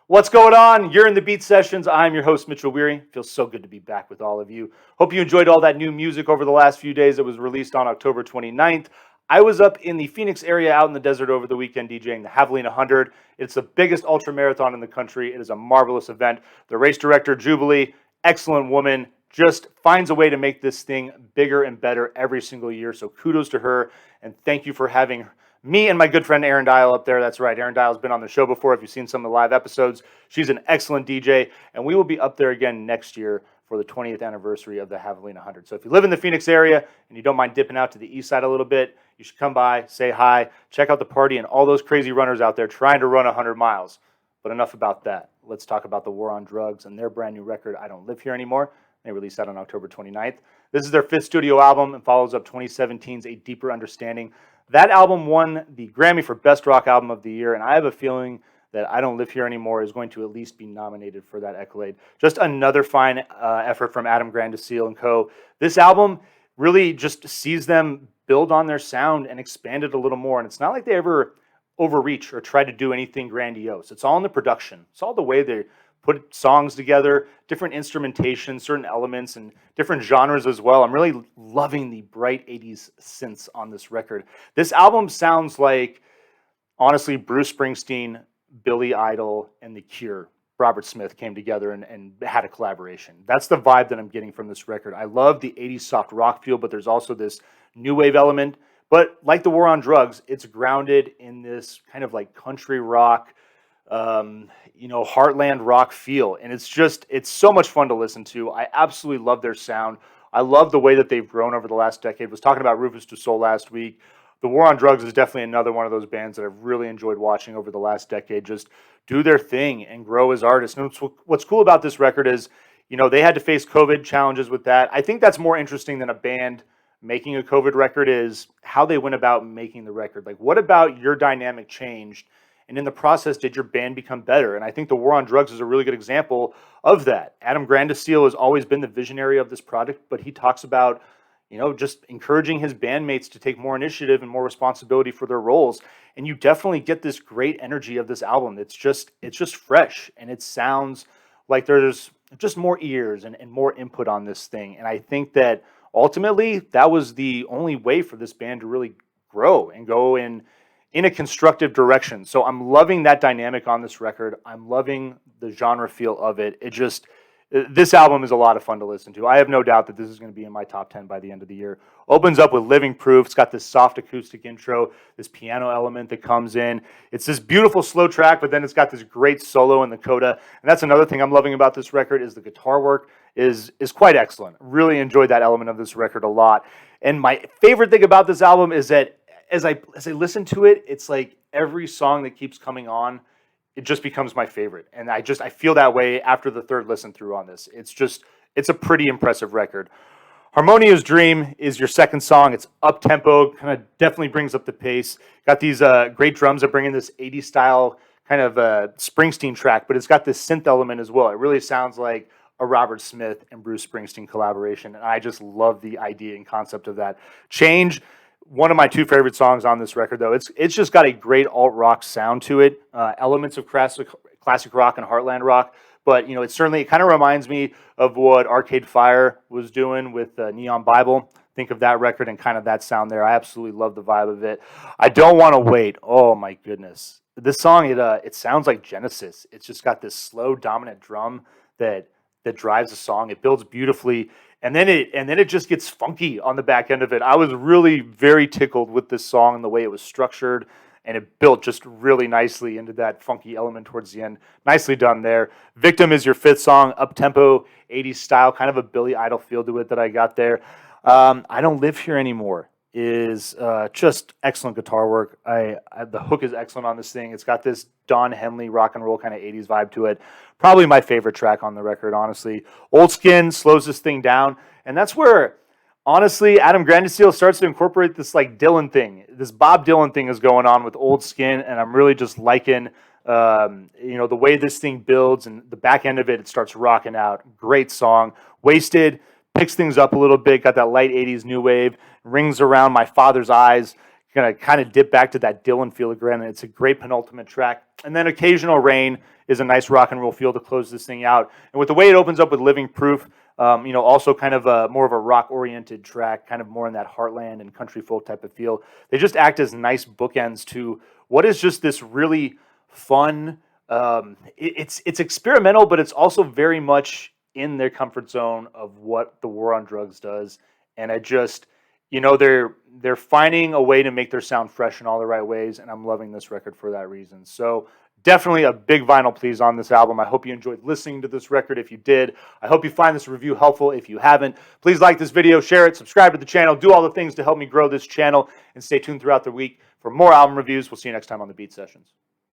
What's going on? You're in the Beat Sessions. I'm your host, Mitchell Weary. Feels so good to be back with all of you. Hope you enjoyed all that new music over the last few days that was released on October 29th. I was up in the Phoenix area out in the desert over the weekend DJing the Javelina 100. It's the biggest ultra marathon in the country. It is a marvelous event. The race director, Jubilee, excellent woman, just finds a way to make this thing bigger and better every single year. So kudos to her, and thank you for having me and my good friend Erin Dial up there. That's right. Erin Dial's been on the show before. If you've seen some of the live episodes, she's an excellent DJ, and we will be up there again next year for the 20th anniversary of the Javelina 100. So if you live in the Phoenix area and you don't mind dipping out to the east side a little bit, you should come by, say hi, check out the party and all those crazy runners out there trying to run 100 miles. But enough about that. Let's talk about the War on Drugs and their brand new record, I Don't Live Here Anymore. They released that on October 29th. This is their fifth studio album and follows up 2017's A Deeper Understanding. That album won the Grammy for Best Rock Album of the Year, and I have a feeling that I Don't Live Here Anymore is going to at least be nominated for that accolade. Just another fine effort from Adam Grandiseel and co. This album really just sees them build on their sound and expand it a little more, and it's not like they ever overreach or try to do anything grandiose. It's all in the production. It's all the way they put songs together, different instrumentation, certain elements, and different genres as well. I'm really loving the bright 80s synths on this record. This album sounds like, honestly, Bruce Springsteen, Billy Idol, and The Cure, Robert Smith, came together and had a collaboration. That's the vibe that I'm getting from this record. I love the 80s soft rock feel, but there's also this new wave element. But like the War on Drugs, it's grounded in this kind of like country rock, heartland rock feel. And it's so much fun to listen to. I absolutely love their sound. I love the way that they've grown over the last decade. I was talking about Rufus Du Sol last week. The War on Drugs is definitely another one of those bands that I've really enjoyed watching over the last decade. Just do their thing and grow as artists. And what's cool about this record is, they had to face COVID challenges with that. I think that's more interesting than a band making a COVID record is how they went about making the record. Like, what about your dynamic changed? And in the process, did your band become better? And I think the War on Drugs is a really good example of that. Adam Grandiseel has always been the visionary of this project, but he talks about, just encouraging his bandmates to take more initiative and more responsibility for their roles. And you definitely get this great energy of this album. It's just fresh, and it sounds like there's just more ears and more input on this thing. And I think that ultimately that was the only way for this band to really grow and go in a constructive direction. So I'm loving that dynamic on this record. I'm loving the genre feel of it. This album is a lot of fun to listen to. I have no doubt that this is going to be in my top 10 by the end of the year. Opens up with Living Proof. It's got this soft acoustic intro, this piano element that comes in. It's this beautiful slow track, but then it's got this great solo in the coda. And that's another thing I'm loving about this record is the guitar work is quite excellent. Really enjoyed that element of this record a lot. And my favorite thing about this album is that as I listen to it, it's like every song that keeps coming on, it just becomes my favorite. And I feel that way after the third listen through on this. It's a pretty impressive record. Harmonious Dream is your second song. It's up-tempo, kind of definitely brings up the pace. Got these great drums that bring in this 80s style kind of Springsteen track, but it's got this synth element as well. It really sounds like a Robert Smith and Bruce Springsteen collaboration. And I just love the idea and concept of that. Change, one of my two favorite songs on this record, though. It's just got a great alt-rock sound to it, elements of classic rock and heartland rock, but it kind of reminds me of what Arcade Fire was doing with Neon Bible. Think of that record and kind of that sound there. I absolutely love the vibe of it. I Don't Want to Wait. Oh my goodness, this song it sounds like Genesis. It's just got this slow, dominant drum that drives the song. It builds beautifully. And then it just gets funky on the back end of it. I was really very tickled with this song and the way it was structured, and it built just really nicely into that funky element towards the end. Nicely done there. Victim is your fifth song, up-tempo, 80s style, kind of a Billy Idol feel to it that I got there. I Don't Live Here Anymore is just excellent guitar work. The hook is excellent on this thing. It's got this Don Henley rock and roll kind of 80s vibe to it. Probably my favorite track on the record, honestly. Old Skin slows this thing down, and that's where, honestly, Adam Grandiseel starts to incorporate this like Dylan thing. This Bob Dylan thing is going on with Old Skin, and I'm really just liking the way this thing builds, and the back end of it starts rocking out. Great song. Wasted picks things up a little bit, got that light 80s new wave, Rings Around My Father's Eyes, gonna kind of dip back to that Dylan feel again, and it's a great penultimate track. And then Occasional Rain is a nice rock and roll feel to close this thing out. And with the way it opens up with Living Proof, also kind of more of a rock-oriented track, kind of more in that heartland and country folk type of feel. They just act as nice bookends to what is just this really fun. It's experimental, but it's also very much in their comfort zone of what the War on Drugs does. And I just, they're finding a way to make their sound fresh in all the right ways, and I'm loving this record for that reason. So definitely a big vinyl please on this album. I hope you enjoyed listening to this record. If you did, I hope you find this review helpful. If you haven't, please like this video, share it, subscribe to the channel, do all the things to help me grow this channel, and stay tuned throughout the week for more album reviews. We'll see you next time on the Beat Sessions.